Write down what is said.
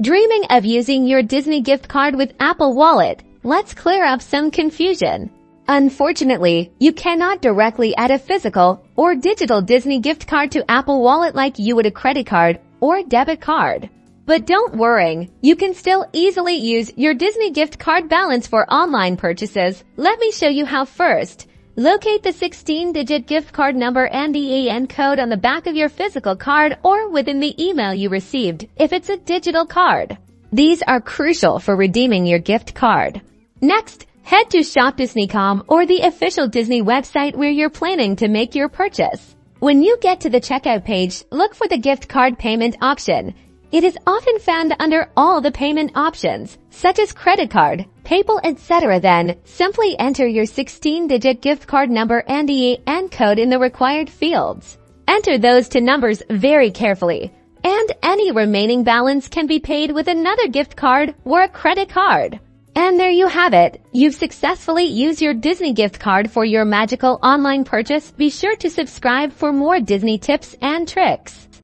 Dreaming of using your Disney gift card with Apple Wallet? Let's clear up some confusion. Unfortunately, you cannot directly add a physical or digital Disney gift card to Apple Wallet like you would a credit card or debit card. But don't worry, you can still easily use your Disney gift card balance for online purchases. Let me show you how first. Locate the 16-digit gift card number and EAN code on the back of your physical card or within the email you received if it's a digital card. These are crucial for redeeming your gift card. Next, head to ShopDisney.com or the official Disney website where you're planning to make your purchase. When you get to the checkout page, look for the gift card payment option. It is often found under all the payment options, such as credit card, PayPal, etc. Then, simply enter your 16-digit gift card number and EAN code in the required fields. Enter those two numbers very carefully, and any remaining balance can be paid with another gift card or a credit card. And there you have it. You've successfully used your Disney gift card for your magical online purchase. Be sure to subscribe for more Disney tips and tricks.